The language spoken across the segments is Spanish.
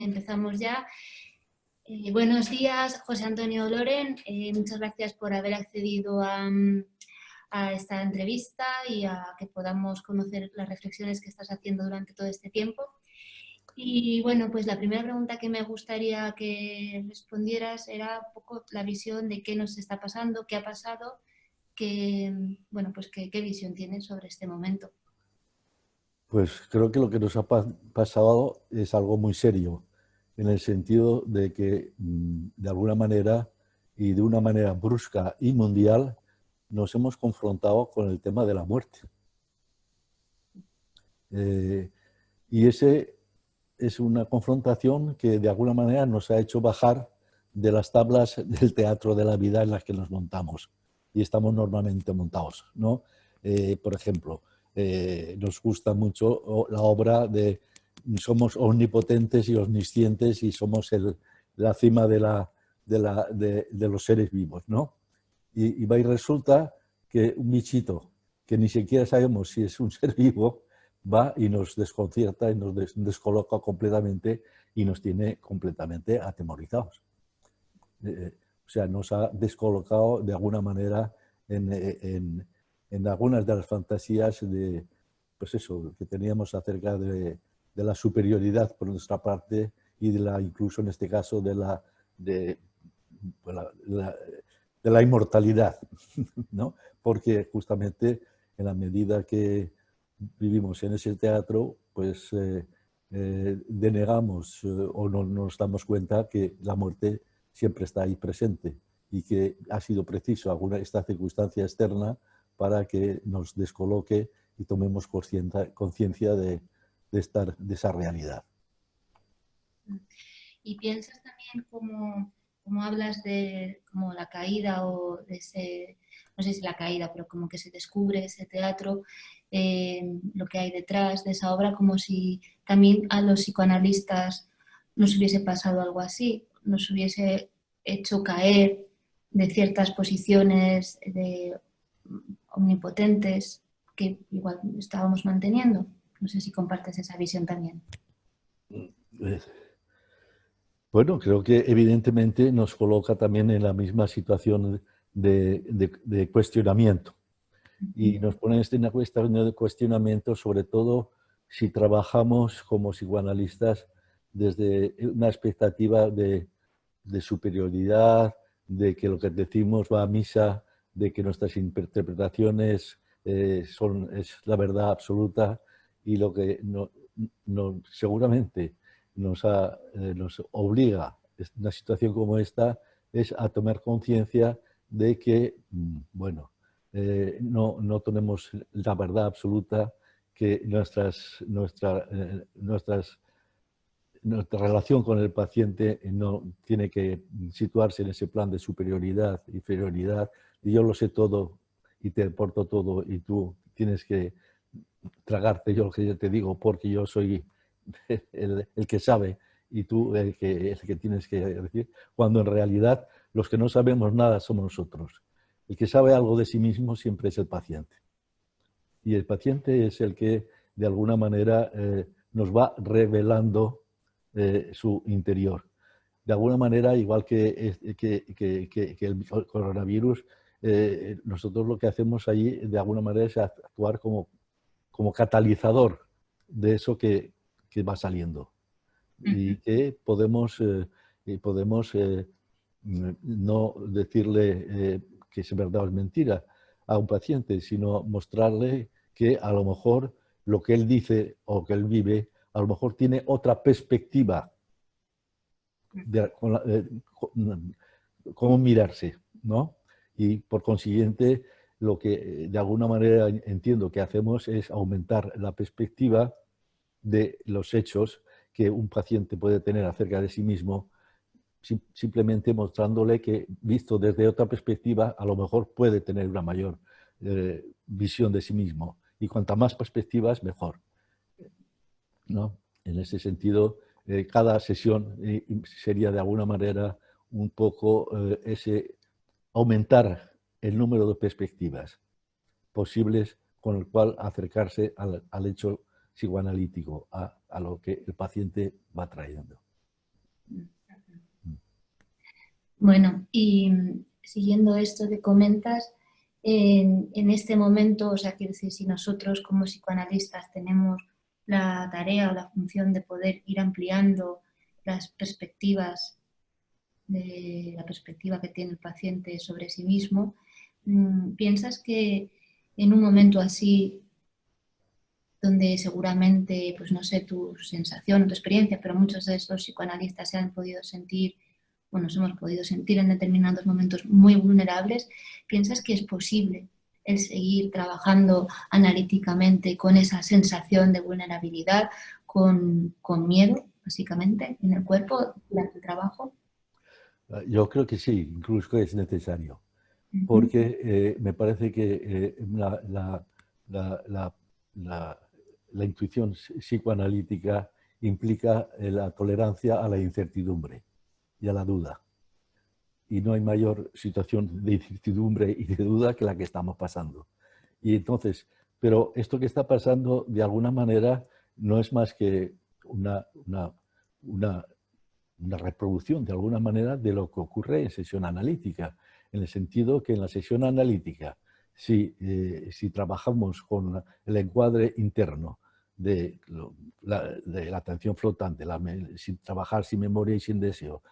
Empezamos ya. Buenos días, José Antonio Loren. Muchas gracias por haber accedido a esta entrevista y a que podamos conocer las reflexiones que estás haciendo durante todo este tiempo. Y bueno, pues la primera pregunta que me gustaría que respondieras era un poco la visión de qué nos está pasando, qué ha pasado, bueno, pues qué visión tienes sobre este momento. Pues creo que lo que nos ha pasado es algo muy serio, en el sentido de que, de alguna manera, y de una manera brusca y mundial, nos hemos confrontado con el tema de la muerte. Y ese es una confrontación que, de alguna manera, nos ha hecho bajar de las tablas del teatro de la vida en las que nos montamos y estamos normalmente montados, ¿no? Por ejemplo, nos gusta mucho la obra de somos omnipotentes y omniscientes y somos la cima de los seres vivos, ¿no? Y resulta que un bichito que ni siquiera sabemos si es un ser vivo va y nos desconcierta y nos descoloca completamente y nos tiene completamente atemorizados. O sea, nos ha descolocado de alguna manera en algunas de las fantasías pues eso, que teníamos acerca de la superioridad por nuestra parte y incluso en este caso de la inmortalidad, ¿no? Porque justamente en la medida que vivimos en ese teatro, pues denegamos o no nos damos cuenta que la muerte siempre está ahí presente y que ha sido preciso esta circunstancia externa para que nos descoloque y tomemos conciencia de esa realidad. Y piensas también como hablas de como la caída o de ese, no sé si la caída, pero como que se descubre ese teatro, lo que hay detrás de esa obra, como si también a los psicoanalistas nos hubiese pasado algo así, nos hubiese hecho caer de ciertas posiciones de omnipotentes que igual estábamos manteniendo. No sé si compartes esa visión también. Bueno, creo que evidentemente nos coloca también en la misma situación de cuestionamiento. Y nos pone en una cuestión de cuestionamiento, sobre todo si trabajamos como psicoanalistas desde una expectativa de superioridad, de que lo que decimos va a misa, de que nuestras interpretaciones es la verdad absoluta y lo que seguramente nos obliga una situación como esta es a tomar conciencia de que, bueno, no tenemos la verdad absoluta, que nuestra relación con el paciente no tiene que situarse en ese plan de superioridad, inferioridad, y yo lo sé todo y te aporto todo y tú tienes que tragarte yo lo que yo te digo porque yo soy el que sabe y tú el que tienes que decir, cuando en realidad los que no sabemos nada somos nosotros. El que sabe algo de sí mismo siempre es el paciente. Y el paciente es el que, de alguna manera, nos va revelando su interior. De alguna manera, igual que el coronavirus, nosotros lo que hacemos allí, de alguna manera, es actuar como catalizador de eso que va saliendo. Y que podemos no decirle que es verdad o es mentira a un paciente, sino mostrarle que a lo mejor lo que él dice o que él vive, a lo mejor tiene otra perspectiva de cómo mirarse, ¿no? Y por consiguiente, lo que de alguna manera entiendo que hacemos es aumentar la perspectiva de los hechos que un paciente puede tener acerca de sí mismo, simplemente mostrándole que, visto desde otra perspectiva, a lo mejor puede tener una mayor visión de sí mismo. Y cuanta más perspectivas, mejor, ¿no? En ese sentido, cada sesión sería de alguna manera un poco aumentar el número de perspectivas posibles con el cual acercarse al hecho psicoanalítico, a lo que el paciente va trayendo. Bueno, y siguiendo esto que comentas, en este momento, o sea, quiero decir, si nosotros como psicoanalistas tenemos la tarea o la función de poder ir ampliando las perspectivas, de la perspectiva que tiene el paciente sobre sí mismo, ¿piensas que en un momento así, donde seguramente, pues no sé, tu sensación, tu experiencia, pero muchos de estos psicoanalistas se han podido sentir, o nos hemos podido sentir en determinados momentos muy vulnerables, ¿piensas que es posible el seguir trabajando analíticamente con esa sensación de vulnerabilidad, con miedo, básicamente, en el cuerpo durante el trabajo? Yo creo que sí, incluso que es necesario, Ujú. porque me parece que la, la- la- la intuición psicoanalítica implica la tolerancia a la incertidumbre y a la duda. Y no hay mayor situación de incertidumbre y de duda que la que estamos pasando. Y entonces, pero esto que está pasando, de alguna manera, no es más que una, una reproducción, de alguna manera, de lo que ocurre en sesión analítica, en el sentido que en la sesión analítica, si trabajamos con el encuadre interno de la atención flotante, sin trabajar sin memoria y sin deseo,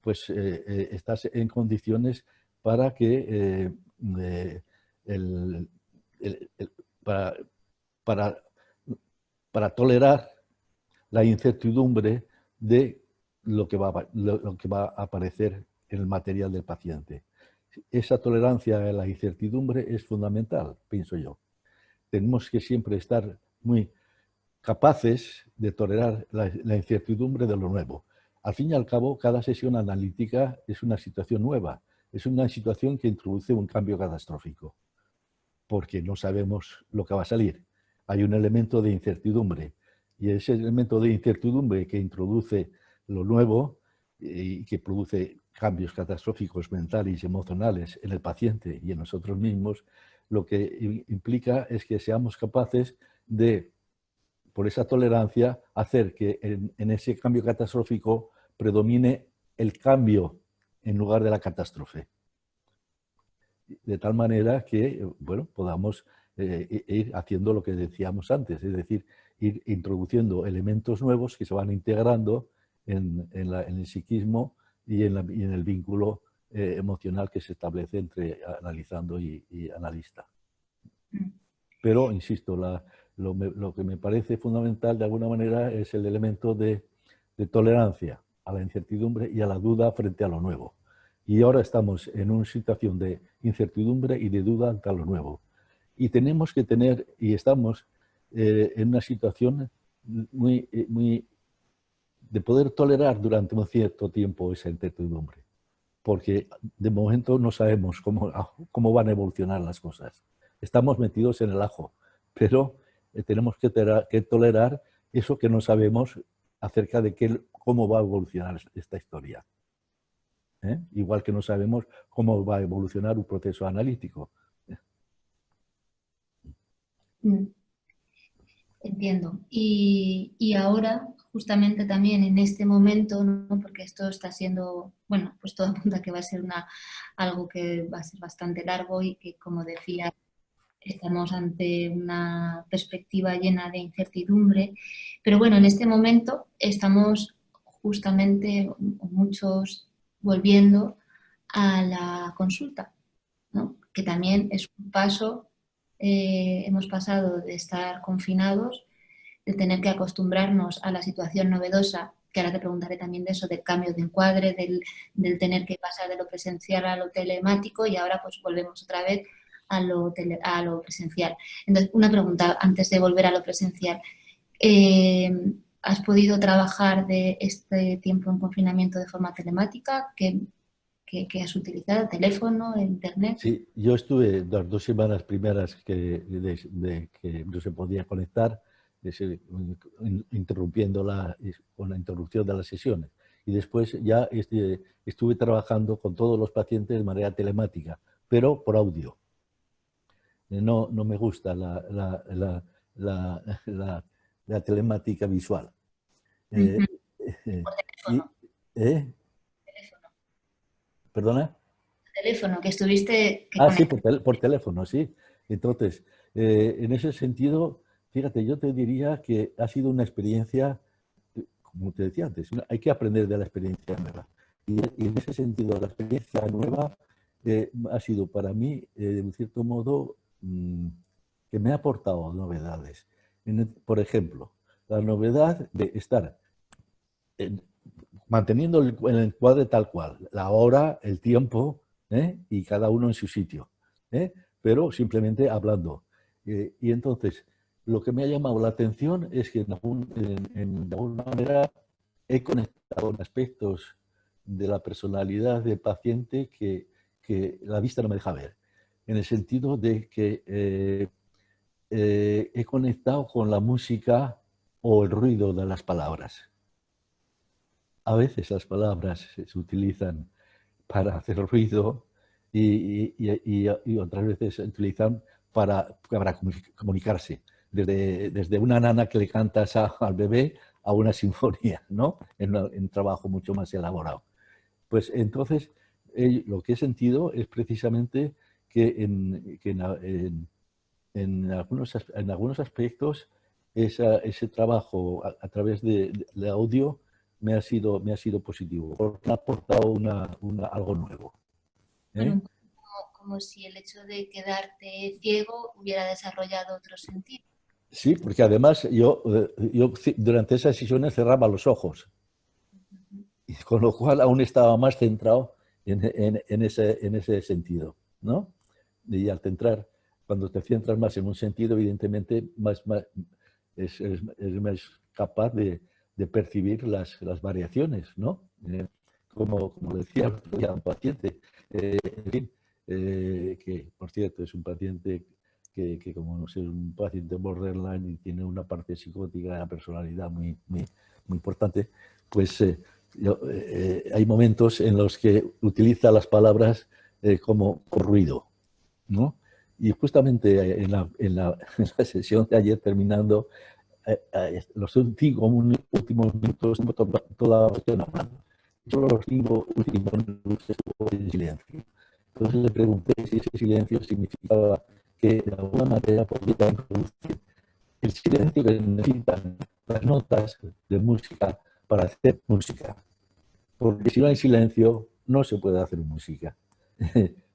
pues estás en condiciones para que el, el, el, para, para, para tolerar la incertidumbre de lo que va a aparecer en el material del paciente. Esa tolerancia a la incertidumbre es fundamental, pienso yo. Tenemos que siempre estar muy capaces de tolerar la incertidumbre de lo nuevo. Al fin y al cabo, cada sesión analítica es una situación nueva, es una situación que introduce un cambio catastrófico, porque no sabemos lo que va a salir. Hay un elemento de incertidumbre y ese elemento de incertidumbre que introduce lo nuevo y que produce cambios catastróficos mentales y emocionales en el paciente y en nosotros mismos, lo que implica es que seamos capaces de, por esa tolerancia, hacer que en ese cambio catastrófico predomine el cambio en lugar de la catástrofe, de tal manera que, bueno, podamos ir haciendo lo que decíamos antes, es decir, ir introduciendo elementos nuevos que se van integrando en el psiquismo y en el vínculo emocional que se establece entre analizando y analista. Pero, insisto, lo que me parece fundamental de alguna manera es el elemento de tolerancia a la incertidumbre y a la duda frente a lo nuevo. Y ahora estamos en una situación de incertidumbre y de duda ante lo nuevo. Y tenemos que tener, y estamos en una situación muy de poder tolerar durante un cierto tiempo esa incertidumbre. Porque de momento no sabemos cómo van a evolucionar las cosas. Estamos metidos en el ajo, pero tenemos que tolerar eso que no sabemos acerca de cómo va a evolucionar esta historia. Igual que no sabemos cómo va a evolucionar un proceso analítico. Mm. Entiendo. Y ahora, justamente también en este momento, ¿no? Porque esto está siendo, bueno, pues todo apunta que va a ser algo que va a ser bastante largo y que, como decía, estamos ante una perspectiva llena de incertidumbre. Pero bueno, en este momento estamos justamente muchos volviendo a la consulta, ¿no? Que también es un paso, hemos pasado de estar confinados, de tener que acostumbrarnos a la situación novedosa, que ahora te preguntaré también de eso, del cambio de encuadre, del tener que pasar de lo presencial a lo telemático y ahora pues volvemos otra vez a lo presencial. Entonces, una pregunta antes de volver a lo presencial. Eh, ¿Has podido trabajar de este tiempo en confinamiento de forma telemática? ¿Qué has utilizado? ¿Teléfono? ¿Internet? Sí, yo estuve las 2 semanas primeras que no se podía conectar, interrumpiendo con la interrupción de las sesiones. Y después ya estuve trabajando con todos los pacientes de manera telemática, pero por audio. No me gusta la telemática visual. Uh Eh, -huh. Por y, teléfono. ¿eh? Teléfono, ¿Perdona? teléfono, que estuviste que Ah, sí, conectaste. por teléfono, sí. Entonces, en ese sentido, fíjate, yo te diría que ha sido una experiencia, como te decía antes, hay que aprender de la experiencia nueva. Y en ese sentido, la experiencia nueva ha sido para mí, de un cierto modo, que me ha aportado novedades. Por ejemplo, la novedad de estar en- manteniendo el encuadre tal cual, la hora, el tiempo, y cada uno en su sitio, ¿eh? Pero simplemente hablando. Y entonces, lo que me ha llamado la atención es que de alguna manera he conectado en aspectos de la personalidad del paciente que la vista no me deja ver, en el sentido de que he conectado con la música o el ruido de las palabras. A veces las palabras se utilizan para hacer ruido y otras veces se utilizan para comunicarse. Desde una nana que le cantas al bebé a una sinfonía, ¿no? En un trabajo mucho más elaborado. Pues entonces, lo que he sentido es precisamente que en algunos aspectos ese trabajo a través de audio me ha sido positivo, porque ha aportado algo nuevo. Bueno, ¿Eh? un poco como si el hecho de quedarte ciego hubiera desarrollado otro sentido. Sí, porque además yo durante esas sesiones cerraba los ojos, y con lo cual aún estaba más centrado en ese sentido, ¿no? Y al centrar, cuando te centras más en un sentido, evidentemente es más capaz de percibir las variaciones, ¿no? Como decía un paciente, en fin, que por cierto es un paciente que como es un paciente borderline y tiene una parte psicótica de la personalidad muy importante, pues hay momentos en los que utiliza las palabras como ruido, ¿no? Y justamente en la sesión de ayer terminando, los 5 últimos minutos, toda la sesión hablando. Solo los 5 últimos minutos estuvo en silencio. Entonces le pregunté si ese silencio significaba que de alguna manera podía introducir el silencio que necesitan las notas de música para hacer música. Porque si no hay silencio, no se puede hacer música.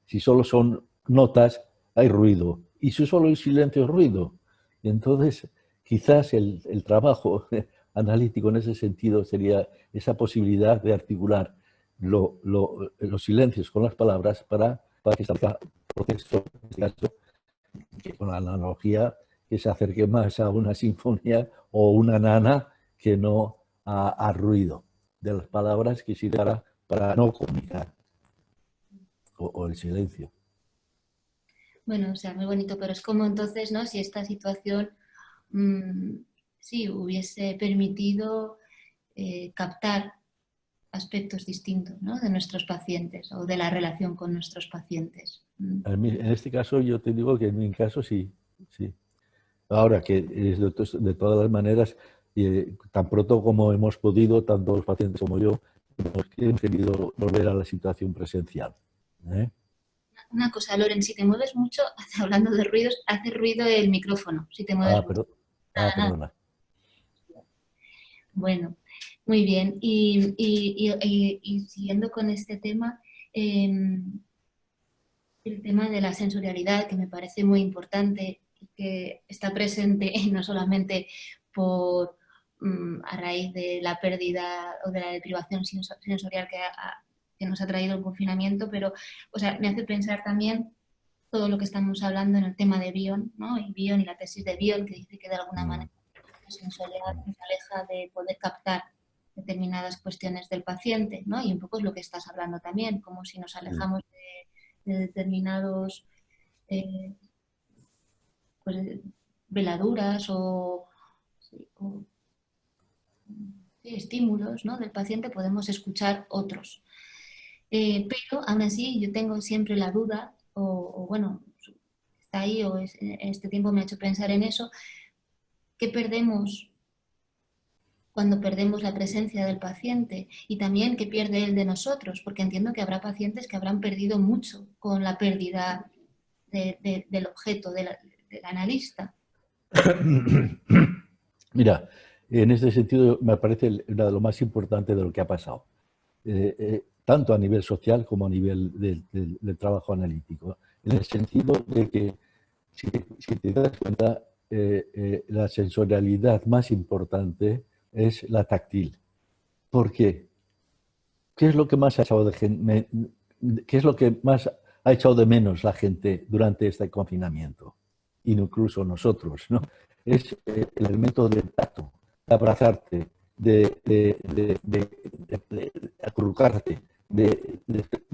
Si solo son notas, hay ruido. Y si solo hay silencio, es ruido. Y entonces, quizás el trabajo analítico en ese sentido sería esa posibilidad de articular los silencios con las palabras para que salga el proceso, en este caso, que con la analogía, que se acerque más a una sinfonía o una nana que no a ruido de las palabras que sirviera para no comunicar, o el silencio. Bueno, o sea, muy bonito, pero es como entonces, ¿no? Si esta situación mm, sí hubiese permitido captar aspectos distintos, ¿no? De nuestros pacientes o de la relación con nuestros pacientes. En este caso yo te digo que en mi caso sí, sí. Ahora que es de todas las maneras, tan pronto como hemos podido, tanto los pacientes como yo, hemos querido volver a la situación presencial. ¿Eh? Una cosa, Loren, si te mueves mucho, hablando de ruidos, hace ruido el micrófono, si te mueves Ah, mucho. Nada, nada. perdona. Bueno, muy bien. Y siguiendo con este tema, el tema de la sensorialidad, que me parece muy importante y que está presente no solamente por, a raíz de la pérdida o de la deprivación sensorial que nos ha traído el confinamiento, pero o sea, me hace pensar también todo lo que estamos hablando en el tema de Bion, ¿no? Y Bion y la tesis de Bion, que dice que de alguna Mm, manera la sensorialidad nos aleja de poder captar determinadas cuestiones del paciente, ¿no? Y un poco es lo que estás hablando también, como si nos sí. alejamos de determinados eh, pues, veladuras o, sí, estímulos, ¿no? Del paciente, podemos escuchar otros. Pero aún así yo tengo siempre la duda, o bueno, está ahí, este tiempo me ha hecho pensar en eso, ¿qué perdemos cuando perdemos la presencia del paciente y también que pierde él de nosotros, porque entiendo que habrá pacientes que habrán perdido mucho con la pérdida del objeto, del analista. Mira, en este sentido me parece una de lo más importante de lo que ha pasado, tanto a nivel social como a nivel del trabajo analítico, en el sentido de que, si te das cuenta, la sensorialidad más importante es la táctil. ¿Por qué? ¿Qué es lo que más ha echado qué es lo que más ha echado de menos la gente durante este confinamiento? Incluso nosotros, ¿no? Es el elemento del tacto, de abrazarte, de acurrucarte, de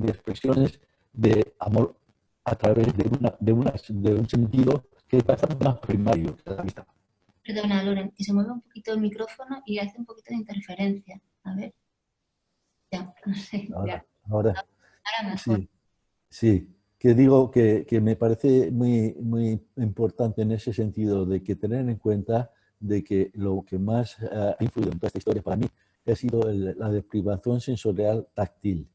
expresiones de amor a través de un sentido que es bastante más primario que la vista. Perdona, Loren, que se mueve un poquito el micrófono y hace un poquito de interferencia. A ver, ya, no sé, Ahora, ya, ahora, ahora mejor. sí. Sí, que digo que me parece muy importante en ese sentido de que tener en cuenta de que lo que más ha influido en toda esta historia para mí ha sido la deprivación sensorial táctil,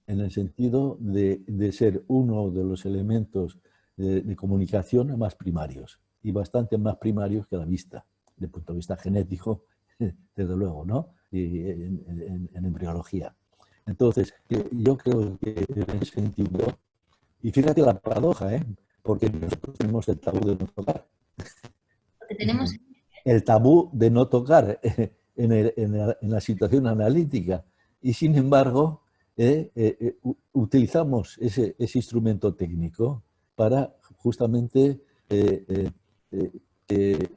en el sentido de ser uno de los elementos de comunicación más primarios y bastante más primarios que la vista, desde el punto de vista genético, desde luego, ¿no? Y en embriología. Entonces, yo creo que en ese sentido, y fíjate la paradoja, ¿eh? Porque nosotros tenemos el tabú de no tocar. Porque tenemos, El tabú de no tocar en la situación analítica. Y sin embargo, utilizamos ese instrumento técnico para justamente eh, que,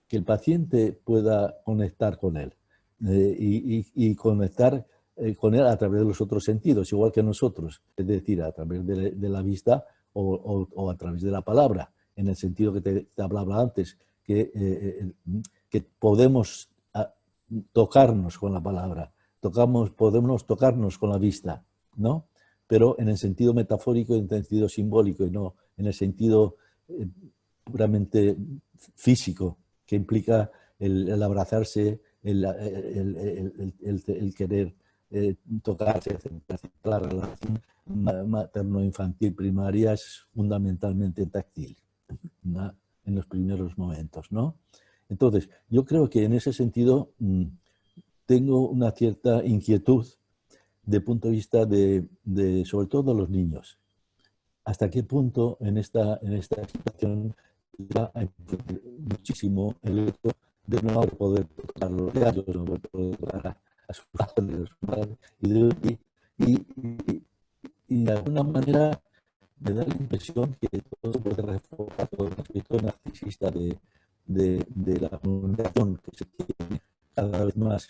que el paciente pueda conectar con él y conectar con él a través de los otros sentidos, igual que nosotros, es decir, a través de la vista o a través de la palabra, en el sentido que te hablaba antes, que podemos tocarnos con la palabra, podemos tocarnos con la vista, ¿no? Pero en el sentido metafórico y en el sentido simbólico y no en el sentido puramente físico, que implica el abrazarse, el querer tocarse, la relación materno-infantil primaria es fundamentalmente táctil, ¿no? En los primeros momentos, ¿no? Entonces, yo creo que en ese sentido tengo una cierta inquietud de punto de vista sobre todo de los niños. ¿Hasta qué punto en esta situación va a influir muchísimo el hecho de no poder tocar los gallos, no poder tocar a su padre, a su madre, y de alguna manera me da la impresión que todo se puede reforzar todo el aspecto narcisista de la comunicación que se tiene cada vez más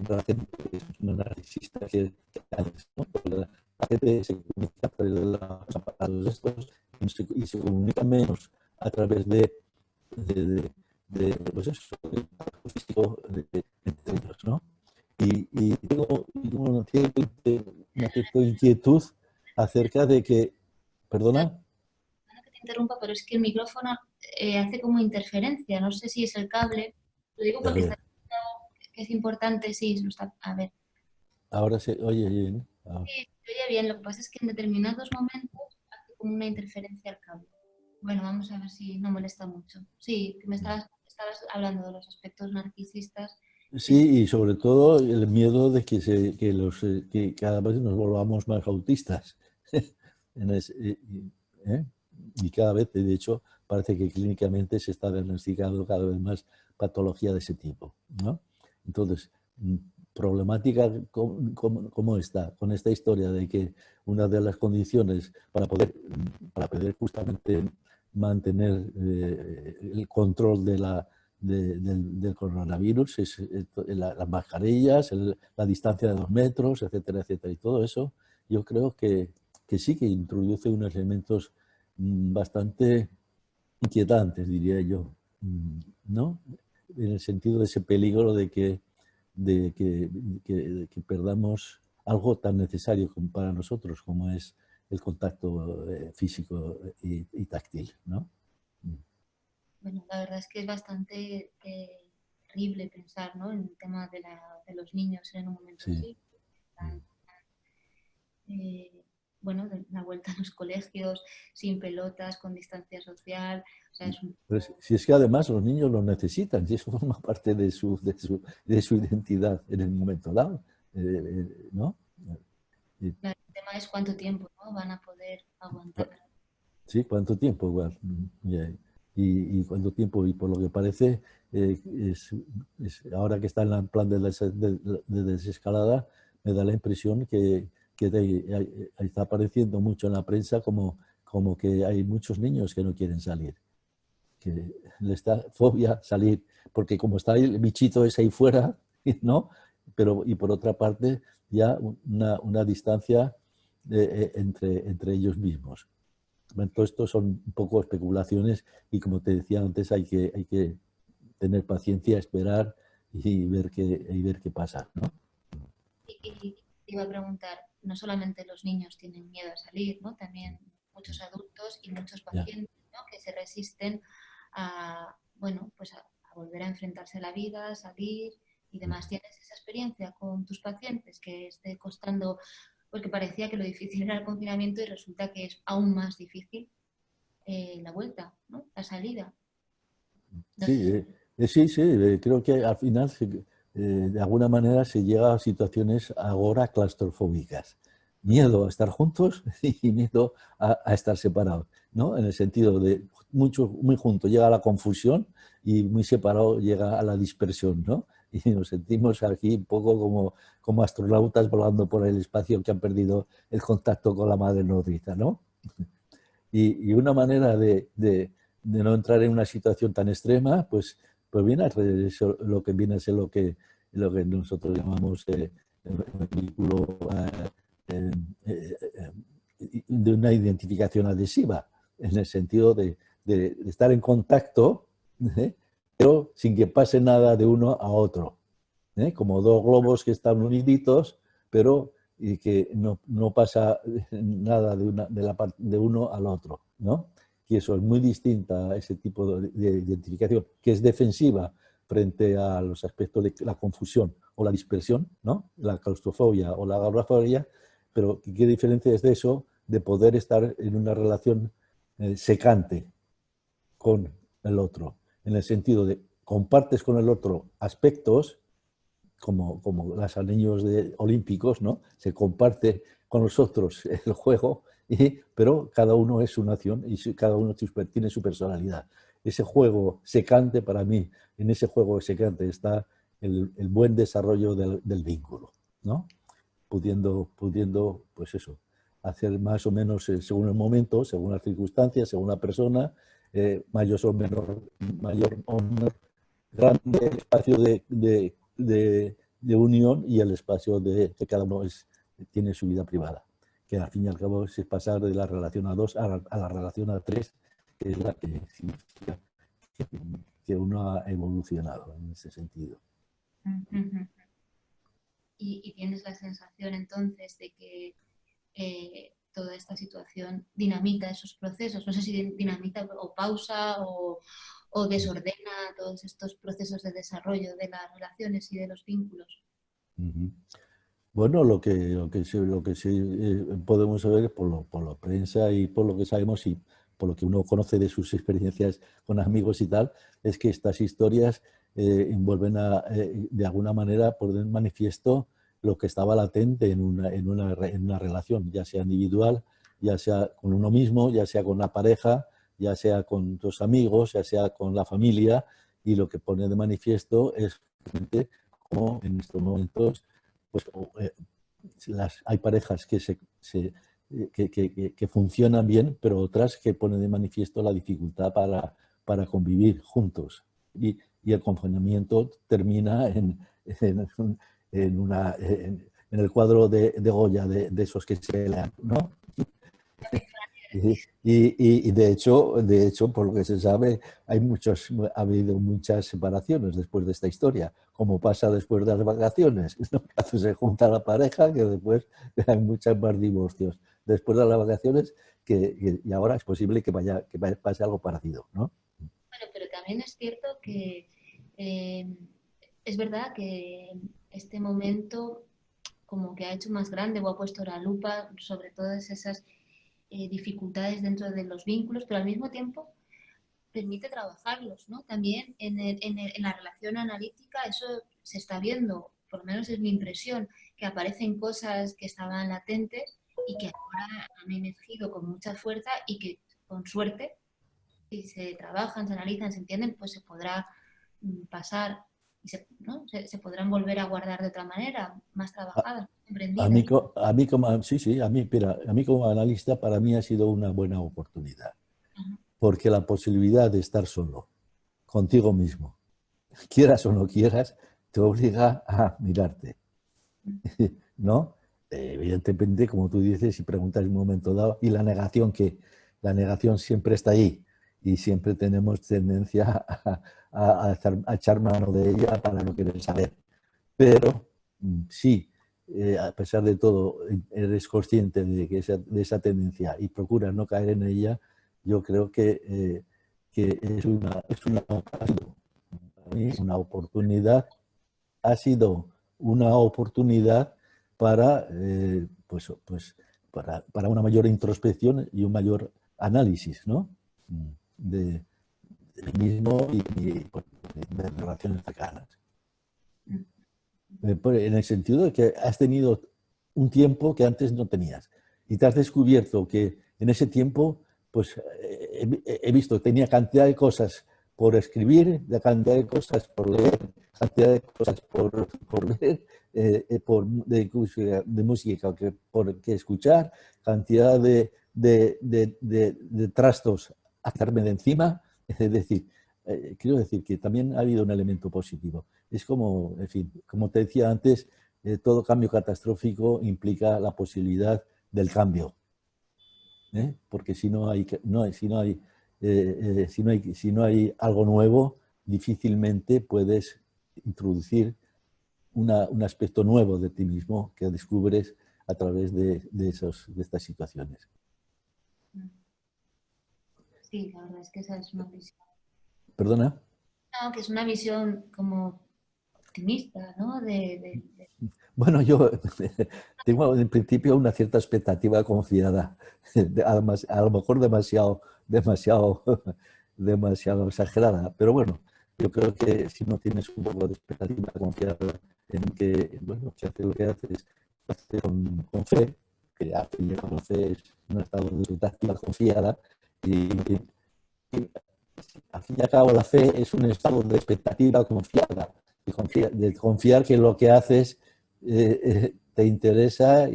la gente es una narcisista que antes, ¿no? La gente se comunica a través de los aparatos estos y se comunica menos a través pues eso, de físico entre ellos, ¿no? Y tengo una cierta inquietud acerca de que, ¿perdona? perdona que te interrumpa, pero es que el micrófono hace como interferencia. No sé si es el cable. Lo digo A porque está ver, diciendo que es importante, sí, lo está, a ver. ahora se oye bien. Sí, se oye bien, lo que pasa es que en determinados momentos hace como una interferencia al cable. Bueno, vamos a ver si no molesta mucho. Sí, que estabas hablando de los aspectos narcisistas. Es, Sí, y sobre todo el miedo de que cada vez nos volvamos más autistas. En ese- ¿eh? Y cada vez, de hecho, parece que clínicamente se está diagnosticando cada vez más patología de ese tipo, ¿no? Entonces, problemática como está, con esta historia de que una de las condiciones para poder justamente mantener el control del coronavirus es las mascarillas, la distancia de 2 metros, etcétera, etcétera. Y todo eso yo creo que sí que introduce unos elementos bastante inquietantes, diría yo, ¿no? En el sentido de ese peligro de que perdamos algo tan necesario para nosotros como es el contacto físico y táctil, ¿no? bueno, la verdad es que es bastante terrible pensar, ¿no?, en el tema de los niños en un momento Sí. así. Bueno, de la vuelta a los colegios, sin pelotas, con distancia social. O sea, es un Pero poco... si es que además los niños lo necesitan, y eso forma parte de su identidad en el momento dado, ¿no? Y, El tema es cuánto tiempo, ¿no?, van a poder aguantar. sí, ¿cuánto tiempo? Igual. Y cuánto tiempo, y por lo que parece, ahora que está en el plan de desescalada, me da la impresión que está apareciendo mucho en la prensa como que hay muchos niños que no quieren salir, que les da fobia salir, porque como está el bichito ese ahí fuera, ¿no? Pero, y por otra parte, ya una distancia entre ellos mismos. Todo esto son un poco especulaciones y, como te decía antes, hay que tener paciencia, esperar y ver qué pasa, ¿no? Y te iba a preguntar, no solamente los niños tienen miedo a salir, ¿no?, también muchos adultos y muchos Ya. pacientes, ¿no?, que se resisten a, bueno, pues a volver a enfrentarse a la vida, a salir y demás. ¿Tienes esa experiencia con tus pacientes que esté costando? Porque parecía que lo difícil era el confinamiento y resulta que es aún más difícil la vuelta, ¿no?, la salida. No sé Sí, si... sí, sí, creo que al final de alguna manera se llega a situaciones ahora claustrofóbicas. Miedo a estar juntos y miedo a estar separados, ¿no? En el sentido de muy junto llega a la confusión y muy separado llega a la dispersión, ¿no? Y nos sentimos aquí un poco como astronautas volando por el espacio que han perdido el contacto con la madre nodriza, ¿no? Y una manera de no entrar en una situación tan extrema, pues viene a ser eso, lo que viene a ser lo que nosotros llamamos el vínculo eh, eh, de una identificación adhesiva, en el sentido de estar en contacto, pero sin que pase nada de uno a otro, como dos globos que están uniditos, pero y que no pasa nada de uno al otro, ¿no? Y eso es muy distinta a ese tipo de identificación, que es defensiva frente a los aspectos de la confusión o la dispersión, ¿no? La claustrofobia o la agorafobia, pero ¿qué diferencia es de eso de poder estar en una relación secante con el otro? En el sentido de compartes con el otro aspectos como los anillos olímpicos, ¿no? Se comparte con los otros el juego, pero cada uno es su nación y cada uno tiene su personalidad. Ese juego secante, para mí, en ese juego secante está el buen desarrollo del vínculo, ¿no? Pudiendo, pues eso, hacer más o menos según el momento, según las circunstancias, según la persona, mayor o menor grande espacio de unión y el espacio de que cada uno tiene su vida privada, que al fin y al cabo es pasar de la relación a dos a la relación a tres, que es la que significa que uno ha evolucionado en ese sentido. Y tienes la sensación entonces de que toda esta situación dinamita esos procesos. No sé si dinamita o pausa o desordena todos estos procesos de desarrollo de las relaciones y de los vínculos. Bueno, lo que sí podemos saber por la prensa y por lo que sabemos y por lo que uno conoce de sus experiencias con amigos y tal, es que estas historias envuelven de alguna manera, poner en manifiesto lo que estaba latente en una relación, ya sea individual, ya sea con uno mismo, ya sea con la pareja, ya sea con tus amigos, ya sea con la familia, y lo que pone de manifiesto es como en estos momentos pues hay parejas que funcionan bien, pero otras que ponen de manifiesto la dificultad para convivir juntos. Y el confinamiento termina en el cuadro de Goya, de esos que se lean, ¿no? Y de hecho, por lo que se sabe, ha habido muchas separaciones después de esta historia, como pasa después de las vacaciones, ¿no? Se junta la pareja, que después hay muchos más divorcios. Después de las vacaciones, y ahora es posible que pase algo parecido, ¿no? Bueno, pero también es cierto que es verdad que este momento como que ha hecho más grande o ha puesto la lupa sobre todas esas dificultades dentro de los vínculos, pero al mismo tiempo permite trabajarlos, ¿no? También en la relación analítica eso se está viendo, por lo menos es mi impresión, que aparecen cosas que estaban latentes y que ahora han emergido con mucha fuerza y que con suerte, si se trabajan, se analizan, se entienden, pues se podrá pasar y ¿no? Se podrán volver a guardar de otra manera, más trabajadas, comprendidas. A mí como, sí, sí, a mí como analista, para mí ha sido una buena oportunidad, Ajá. porque la posibilidad de estar solo, contigo mismo, quieras o no quieras, te obliga a mirarte, ¿no? Evidentemente, como tú dices, si preguntas en un momento dado, y la negación, que la negación siempre está ahí, y siempre tenemos tendencia a echar mano de ella para no querer saber. Pero sí, a pesar de todo, eres consciente de esa tendencia y procuras no caer en ella, yo creo que es una ocasión, para mí, una oportunidad, ha sido una oportunidad para, para una mayor introspección y un mayor análisis, ¿no? de, de mí mismo y de relaciones cercanas. En el sentido de que has tenido un tiempo que antes no tenías y te has descubierto que en ese tiempo pues he visto que tenía cantidad de cosas por escribir, de cantidad de cosas por leer, cantidad de cosas por ver, de música que escuchar, cantidad de trastos a quitarme de encima. Es decir, quiero decir que también ha habido un elemento positivo. Es como, en fin, como te decía antes, todo cambio catastrófico implica la posibilidad del cambio, ¿eh? Porque si no hay algo nuevo, difícilmente puedes introducir un aspecto nuevo de ti mismo que descubres a través de estas situaciones. Sí, la verdad es que esa es una visión. ¿Perdona? No, que es una visión como optimista, ¿no? Bueno, yo tengo en principio una cierta expectativa confiada, además, a lo mejor demasiado exagerada, pero bueno, yo creo que si no tienes un poco de expectativa confiada en que, bueno, que haces lo que haces, con fe, que al fin y al cabo fe es un estado de expectativa confiada, y al fin y al cabo la fe es un estado de expectativa confiada, de confiar que lo que haces te interesa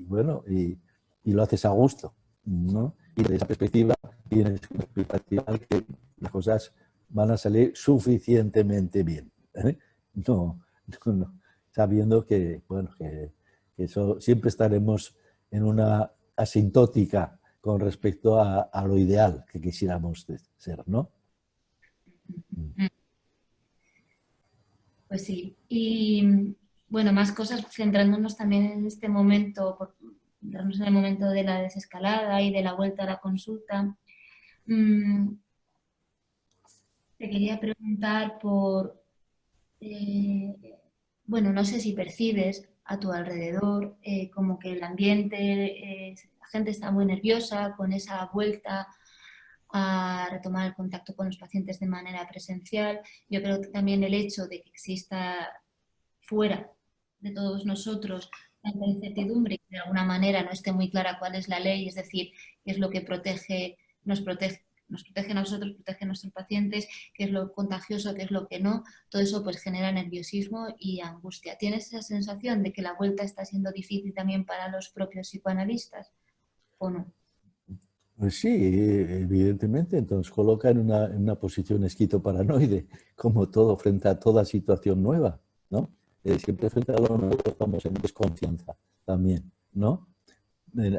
bueno, y lo haces a gusto, ¿no? Y de esa perspectiva tienes una expectativa de que las cosas van a salir suficientemente bien, ¿eh? No, no, sabiendo que, bueno, que eso, siempre estaremos en una asintótica con respecto a lo ideal que quisiéramos ser, ¿no? Pues sí. Y bueno, más cosas, centrándonos también en este momento, centrarnos en el momento de la desescalada y de la vuelta a la consulta. Mm, Te quería preguntar eh, bueno, no sé si percibes a tu alrededor como que el ambiente, la gente está muy nerviosa con esa vuelta a retomar el contacto con los pacientes de manera presencial. Yo creo que también el hecho de que exista fuera de todos nosotros tanta incertidumbre y que de alguna manera no esté muy clara cuál es la ley, es decir, qué es lo que nos protege a nosotros, protege a nuestros pacientes, qué es lo contagioso, qué es lo que no, todo eso pues genera nerviosismo y angustia. ¿Tienes esa sensación de que la vuelta está siendo difícil también para los propios psicoanalistas o no? Pues sí, evidentemente, entonces coloca en una posición esquizoparanoide, como todo frente a toda situación nueva, ¿no? Siempre frente a lo nuevo estamos en desconfianza también, ¿no?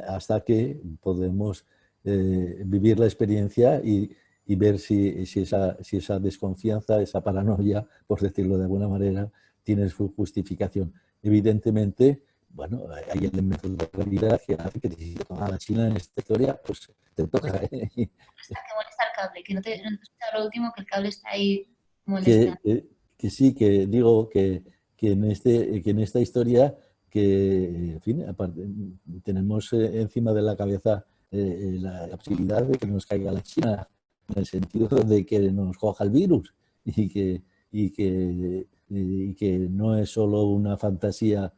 Hasta que podemos vivir la experiencia y ver si esa desconfianza, esa paranoia, por decirlo de alguna manera, tiene su justificación. Evidentemente, bueno, hay elementos de realidad que hacen que si te toca la China en esta historia, pues te toca. Que molesta el cable, que no te he escuchado lo último, que el cable está ahí. molesta. que sí, que digo que en esta historia que, en fin, tenemos encima de la cabeza la posibilidad de que nos caiga la China, en el sentido de que nos coja el virus y que no es solo una fantasía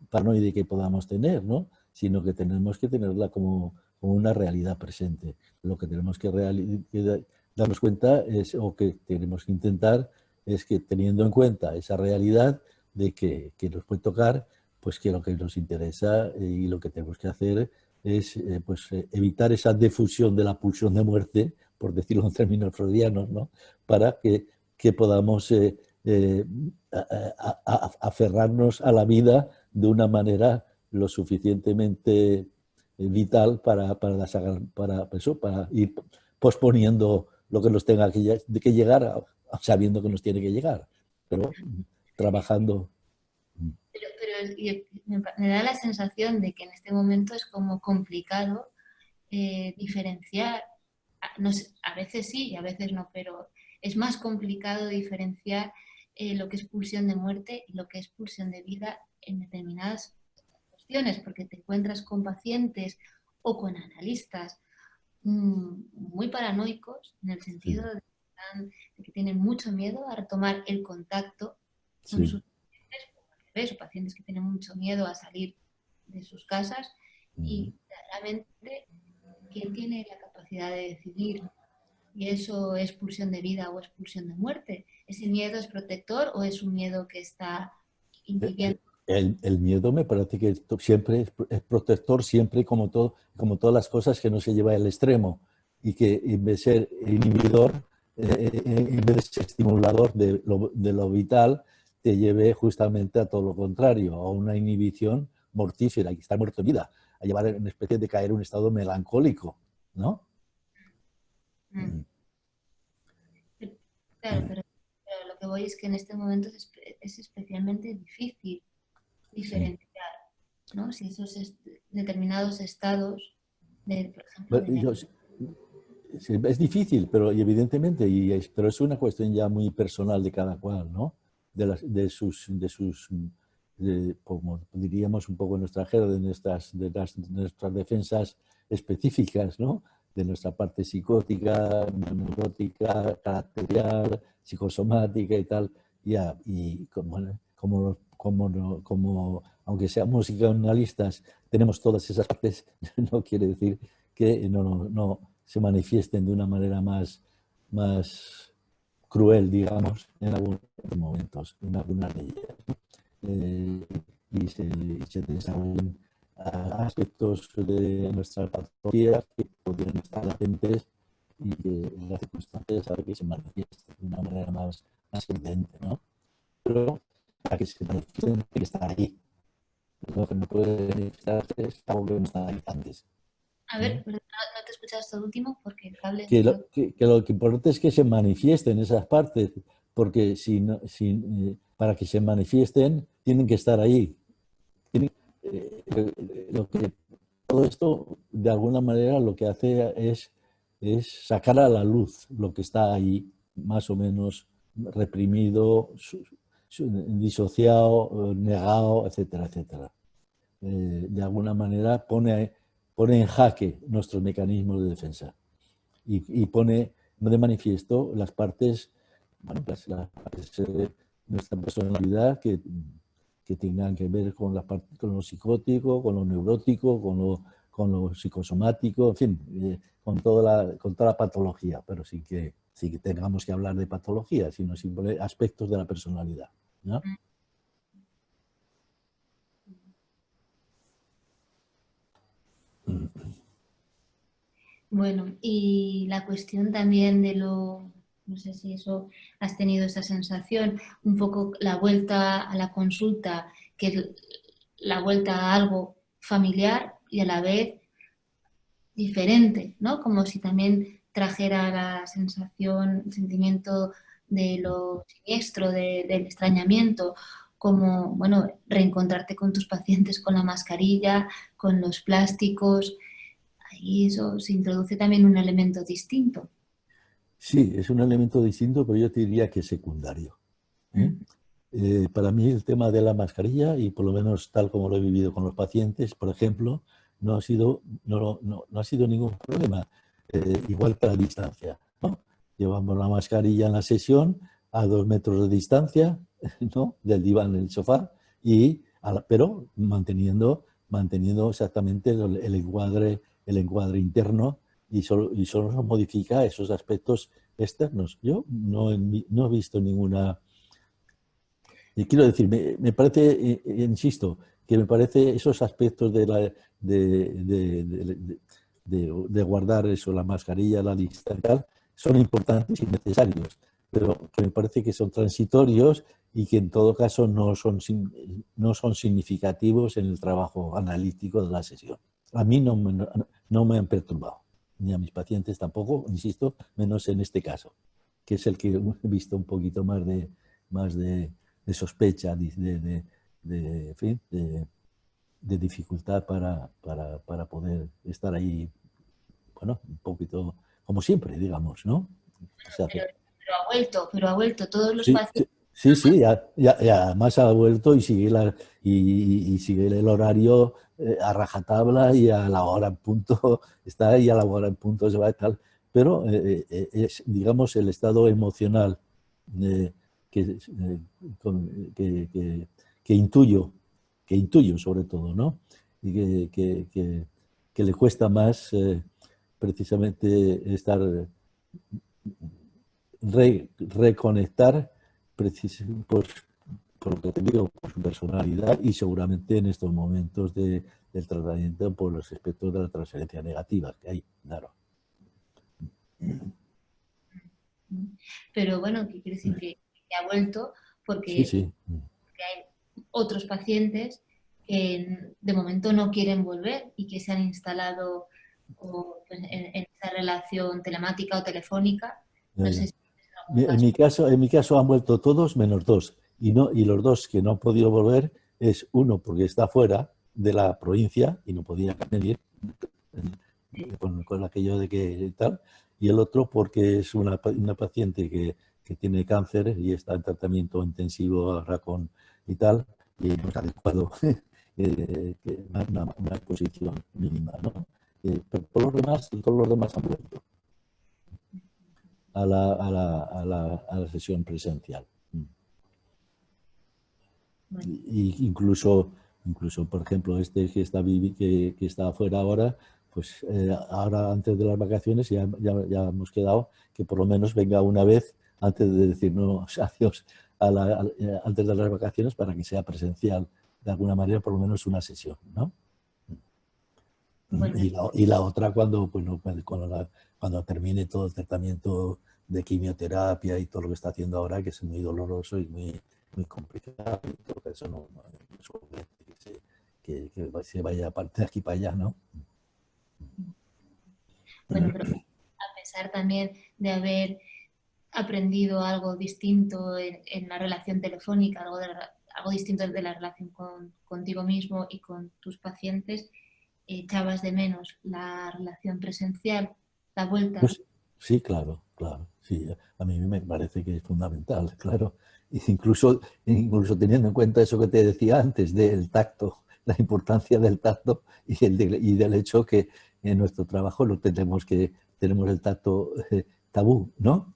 paranoide que podamos tener, ¿no? Sino que tenemos que tenerla como una realidad presente. Lo que tenemos que darnos cuenta es, o que tenemos que intentar, es que teniendo en cuenta esa realidad de que nos puede tocar, pues que lo que nos interesa y lo que tenemos que hacer es evitar esa difusión de la pulsión de muerte, por decirlo en términos freudianos, ¿no? Para que podamos aferrarnos a la vida de una manera lo suficientemente vital para ir posponiendo lo que nos tenga que llegar, sabiendo que nos tiene que llegar, pero trabajando. Me da la sensación de que en este momento es como complicado diferenciar, no sé, a veces sí y a veces no, pero es más complicado diferenciar lo que es pulsión de muerte y lo que es pulsión de vida en determinadas cuestiones, porque te encuentras con pacientes o con analistas muy paranoicos en el sentido Sí, de que tienen mucho miedo a retomar el contacto con sí. sus pacientes o pacientes que tienen mucho miedo a salir de sus casas y realmente quién tiene la capacidad de decidir y eso es pulsión de vida o es pulsión de muerte. ¿Ese miedo es protector o es un miedo que está impidiendo? El miedo me parece que siempre es protector, siempre como todas las cosas que no se lleva al extremo y que en vez de ser inhibidor, en vez de ser estimulador de lo vital, te lleve justamente a todo lo contrario, a una inhibición mortífera, y estar muerto en vida, a llevar a una especie de caer en un estado melancólico, ¿no? Mm. Claro, pero lo que voy es que en este momento es especialmente difícil Sí. diferenciar, ¿no? Si esos determinados estados, por ejemplo, Bueno, de sí, es difícil, pero evidentemente, pero es una cuestión ya muy personal de cada cual, ¿no? Como diríamos un poco en nuestra jerga, de nuestras defensas específicas, ¿no? De nuestra parte psicótica, neurótica, caracterial, psicosomática y tal. Y aunque seamos psicoanalistas, tenemos todas esas partes, no quiere decir que no se manifiesten de una manera más cruel, digamos, en algunos momentos, en algunas de ellas. Y se desarrollan aspectos de nuestras patologías que podrían estar latentes y que en las circunstancias a que se manifiesten de una manera más evidente, ¿no? Pero para que se manifiesten tiene que estar ahí. Lo que no puede manifestarse es algo que no está ahí antes. A ver, no te he escuchado esto último porque el cable Que creo. lo que importa es que se manifiesten esas partes, porque para que se manifiesten tienen que estar ahí. Tienen- todo esto, de alguna manera, lo que hace es sacar a la luz lo que está ahí, más o menos reprimido, disociado, negado, etcétera, etcétera. De alguna manera pone en jaque nuestros mecanismos de defensa y pone de manifiesto las partes, bueno, pues las partes de nuestra personalidad que tengan que ver con, con lo psicótico, con lo neurótico, con lo psicosomático, en fin, con toda la patología, pero sí que tengamos que hablar de patología, sino simplemente aspectos de la personalidad, ¿no? Bueno, y la cuestión también no sé si eso has tenido esa sensación, un poco la vuelta a la consulta, que es la vuelta a algo familiar y a la vez diferente, ¿no? Como si también trajera la sensación, el sentimiento de lo siniestro, del extrañamiento, como, bueno, reencontrarte con tus pacientes con la mascarilla, con los plásticos, ahí eso se introduce también un elemento distinto. Sí, es un elemento distinto, pero yo te diría que es secundario. ¿Eh? Para mí el tema de la mascarilla, y por lo menos tal como lo he vivido con los pacientes, por ejemplo, no ha sido ningún problema, igual que la distancia, ¿no? Llevamos la mascarilla en la sesión a 2 metros de distancia, ¿no? Del diván en el sofá, pero manteniendo exactamente el encuadre interno y solo nos modifica esos aspectos externos. Yo no he visto ninguna... Y quiero decir, me parece, insisto, que me parece esos aspectos de guardar eso, la mascarilla, la distancia, son importantes y necesarios, pero que me parece que son transitorios y que en todo caso no son significativos en el trabajo analítico de la sesión. A mí no me han perturbado, ni a mis pacientes tampoco, insisto, menos en este caso, que es el que he visto un poquito más de sospecha, en fin, de dificultad para poder estar ahí, bueno, un poquito como siempre, digamos, ¿no? O sea, Pero ha vuelto, todos los sí, pacientes. sí, ya además ha vuelto y sigue el horario a rajatabla y a la hora en punto está ahí, a la hora en punto se va y tal. Pero es, digamos, el estado emocional eh, que, que intuyo sobre todo, ¿no? Y que le cuesta más precisamente estar reconectar pues, por lo que te digo, por su personalidad y seguramente en estos momentos del tratamiento por los aspectos de la transferencia negativa que hay, claro. Pero bueno, ¿qué quiere decir? Que ha vuelto Sí, porque sí. hay otros pacientes que de momento no quieren volver y que se han instalado en esa relación telemática o telefónica. Ya, No ya. sé si es algún caso. En mi caso han vuelto todos menos dos. Y los dos que no han podido volver es uno porque está fuera de la provincia y no podía venir con aquello de que tal, y el otro porque es una paciente que tiene cáncer y está en tratamiento intensivo ahora y tal, y no es adecuado una exposición mínima, ¿no? Pero por los demás, todos los demás han vuelto a la sesión presencial. Bueno, Incluso, por ejemplo, este que está afuera ahora, pues ahora antes de las vacaciones ya hemos quedado que por lo menos venga una vez antes de decirnos adiós antes de las vacaciones para que sea presencial de alguna manera, por lo menos una sesión, ¿no? bueno, Y la otra bueno, cuando termine todo el tratamiento de quimioterapia y todo lo que está haciendo ahora, que es muy doloroso y muy complicado, y todo eso no que se vaya de aquí para allá, ¿no? bueno, pero a pesar también de haber aprendido algo distinto en la relación telefónica, algo distinto de la relación contigo mismo y con tus pacientes, echabas de menos la relación presencial, la vuelta. Pues, sí, claro. Sí, a mí me parece que es fundamental, claro. Incluso teniendo en cuenta eso que te decía antes del tacto, la importancia del tacto y del hecho que en nuestro trabajo tenemos el tacto tabú, ¿no?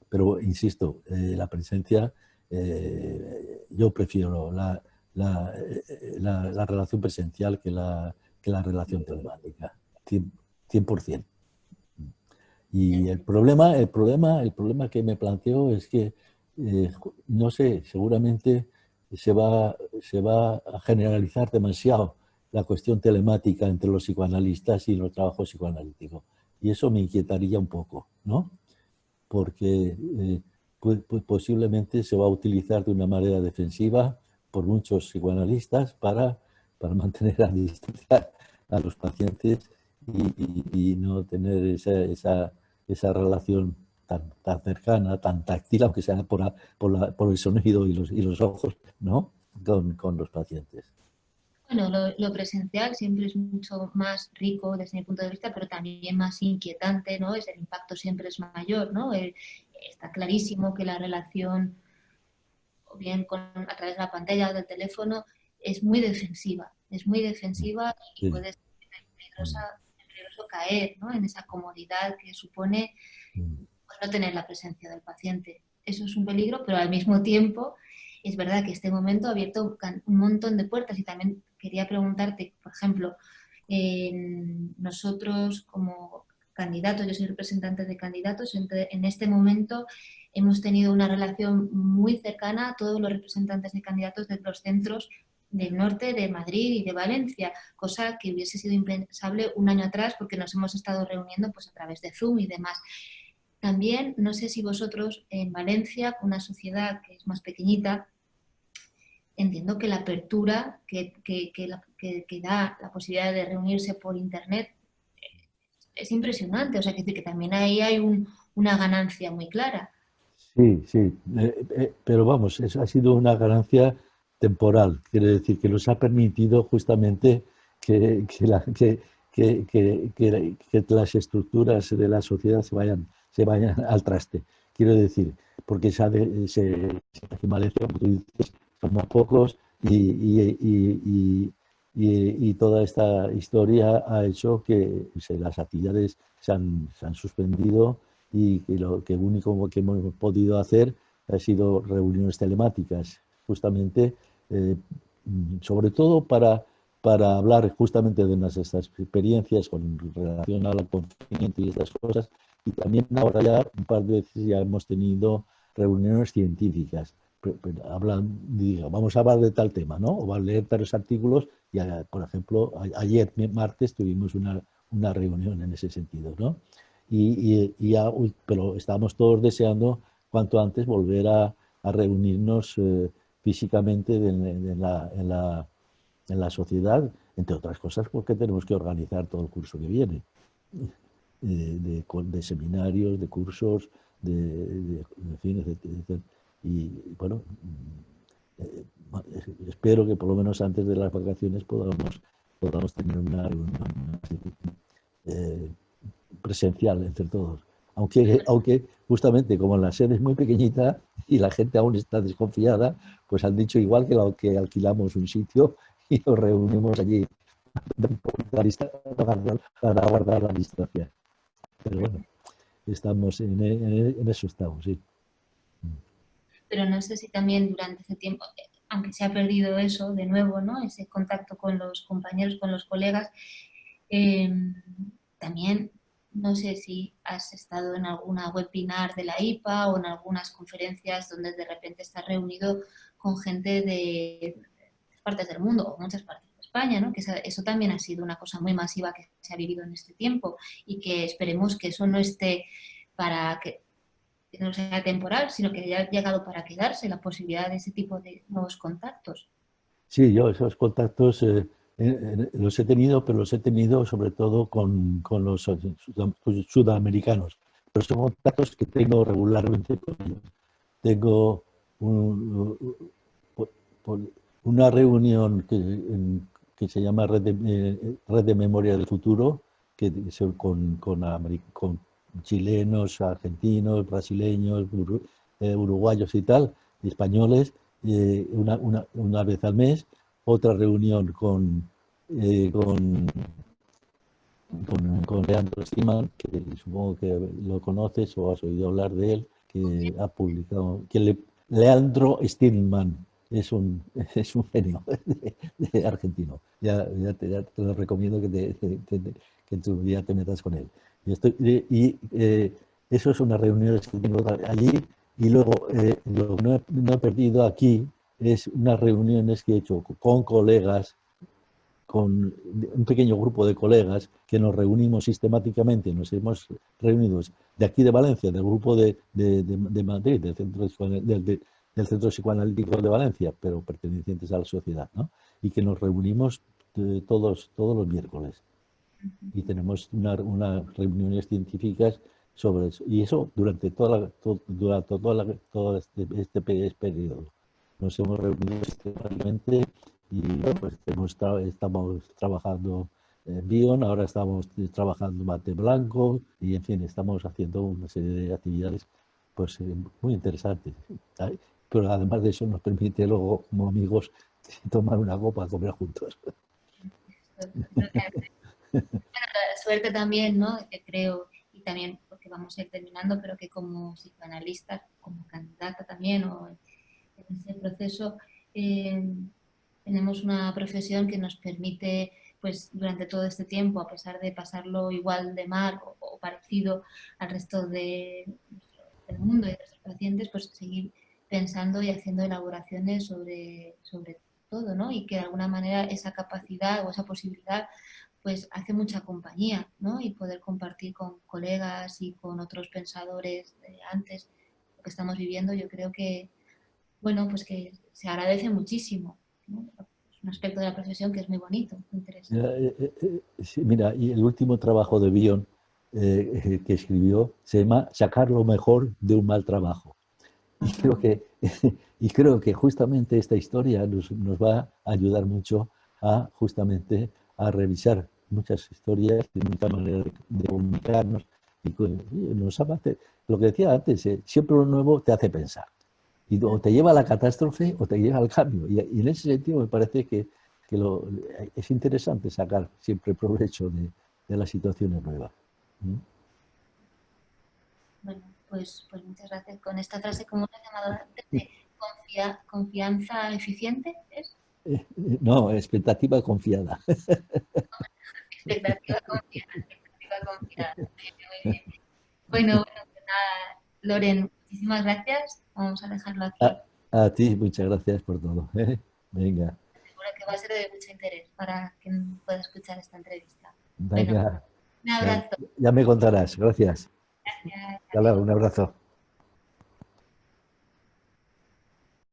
Pero insisto, la presencia, yo prefiero la relación presencial que la relación telemática, 100%. Y el problema que me planteo es que, no sé, seguramente se va a generalizar demasiado la cuestión telemática entre los psicoanalistas y los trabajos psicoanalíticos. Y eso me inquietaría un poco, ¿no? Porque posiblemente se va a utilizar de una manera defensiva por muchos psicoanalistas para mantener a distancia a los pacientes y no tener esa relación tan cercana, tan táctil, aunque sea por el sonido y los ojos, ¿no? Con los pacientes. Bueno, lo presencial siempre es mucho más rico desde mi punto de vista, pero también más inquietante, ¿no? El impacto siempre es mayor, ¿no? Está clarísimo que la relación, o bien a través de la pantalla o del teléfono, es muy defensiva y Sí. puede ser peligroso caer, ¿no? En esa comodidad que supone pues, no tener la presencia del paciente. Eso es un peligro, pero al mismo tiempo es verdad que este momento ha abierto un montón de puertas y también quería preguntarte, por ejemplo, nosotros como candidatos, yo soy representante de candidatos, en este momento hemos tenido una relación muy cercana a todos los representantes de candidatos de los centros del norte, de Madrid y de Valencia, cosa que hubiese sido impensable un año atrás porque nos hemos estado reuniendo pues, a través de Zoom y demás. También, no sé si vosotros en Valencia, una sociedad que es más pequeñita, entiendo que la apertura que da la posibilidad de reunirse por Internet es impresionante. O sea, que también ahí hay una ganancia muy clara. Sí, sí, pero vamos, ha sido una ganancia temporal, quiere decir que nos ha permitido justamente que las estructuras de la sociedad se vayan al traste. Quiero decir, porque en Valencia, como tú dices, somos pocos y toda esta historia ha hecho que las actividades se han suspendido y que lo que único que hemos podido hacer ha sido reuniones telemáticas, justamente, eh, sobre todo para hablar justamente de nuestras experiencias con relación al confinamiento y estas cosas, y también ahora ya un par de veces ya hemos tenido reuniones científicas. Vamos a hablar de tal tema, ¿no? O a leer tales artículos y, por ejemplo, ayer martes tuvimos una reunión en ese sentido, ¿no? Pero estábamos todos deseando cuanto antes volver a reunirnos físicamente en la sociedad, entre otras cosas porque tenemos que organizar todo el curso que viene, de seminarios, de cursos, en fin, etcétera. Y bueno, eh, espero que por lo menos antes de las vacaciones podamos tener una reunión eh, presencial entre todos. Aunque justamente como la sede es muy pequeñita y la gente aún está desconfiada, pues han dicho igual que alquilamos un sitio y nos reunimos allí para guardar la distancia. Pero bueno, estamos en eso estamos, sí. Pero no sé si también durante ese tiempo, aunque se ha perdido eso de nuevo, ¿no? Ese contacto con los compañeros, con los colegas, eh, también no sé si has estado en alguna webinar de la IPA o en algunas conferencias donde de repente estás reunido con gente de partes del mundo o muchas partes de España, ¿no? Que eso también ha sido una cosa muy masiva que se ha vivido en este tiempo y que esperemos que eso no esté para que no sea temporal, sino que haya llegado para quedarse la posibilidad de ese tipo de nuevos contactos. Sí, yo esos contactos los he tenido, pero los he tenido sobre todo con los sudamericanos. Pero son contactos que tengo regularmente con ellos. Tengo un, una reunión que se llama Red de Memoria del Futuro, que con chilenos, argentinos, brasileños, uruguayos y tal, y españoles, una vez al mes. Otra reunión eh, con, con Leandro Stiman, que supongo que lo conoces o has oído hablar de él, que ha publicado, Leandro Stillman es un genio argentino. Ya te lo recomiendo que tu día te metas con él. Eso es una reunión que tengo allí. Y luego, lo que no he perdido aquí es unas reuniones que he hecho con colegas, con un pequeño grupo de colegas que nos reunimos sistemáticamente, nos hemos reunido de aquí de Valencia, del grupo de Madrid, del Centro Psicoanalítico de Valencia, pero pertenecientes a la sociedad, ¿no? Y que nos reunimos todos los miércoles y tenemos unas reuniones científicas sobre eso. Y eso durante todo este periodo. Nos hemos reunido sistemáticamente Y bueno, pues estamos trabajando en Bion, ahora estamos trabajando mate blanco y en fin, estamos haciendo una serie de actividades pues muy interesantes. ¿Sabes? Pero además de eso nos permite luego como amigos tomar una copa, comer juntos. La suerte también, ¿no? Que creo, y también porque vamos a ir terminando, pero que como psicoanalista, como candidata también, o en ese proceso, eh, tenemos una profesión que nos permite, pues durante todo este tiempo, a pesar de pasarlo igual de mal o parecido al resto del mundo y de nuestros pacientes, pues seguir pensando y haciendo elaboraciones sobre todo, ¿no? Y que de alguna manera esa capacidad o esa posibilidad pues hace mucha compañía, ¿no? Y poder compartir con colegas y con otros pensadores de antes lo que estamos viviendo, yo creo que, bueno, pues que se agradece muchísimo, ¿no? Es un aspecto de la profesión que es muy bonito, muy interesante. Sí, mira, y el último trabajo de Bion que escribió se llama Sacar lo mejor de un mal trabajo. Y Ajá. creo que, y creo que justamente esta historia nos va a ayudar mucho a justamente a revisar muchas historias y muchas maneras de comunicarnos. Y nos hace, lo que decía antes, siempre lo nuevo te hace pensar. Y o te lleva a la catástrofe o te lleva al cambio. Y en ese sentido me parece que es interesante sacar siempre provecho de las situaciones nuevas. ¿Mm? Bueno, pues muchas gracias. Con esta frase, como lo has llamado antes, de confianza eficiente, ¿es? No, expectativa confiada. Expectativa confiada, expectativa confiada. Muy bien. Bueno, pues nada, Loren, muchísimas gracias. Vamos a dejarlo aquí. A ti, muchas gracias por todo. Venga, Seguro que va a ser de mucho interés para quien pueda escuchar esta entrevista. Bueno, venga, un ya, abrazo. ya me contarás. Gracias. Gracias. Hasta luego, un abrazo.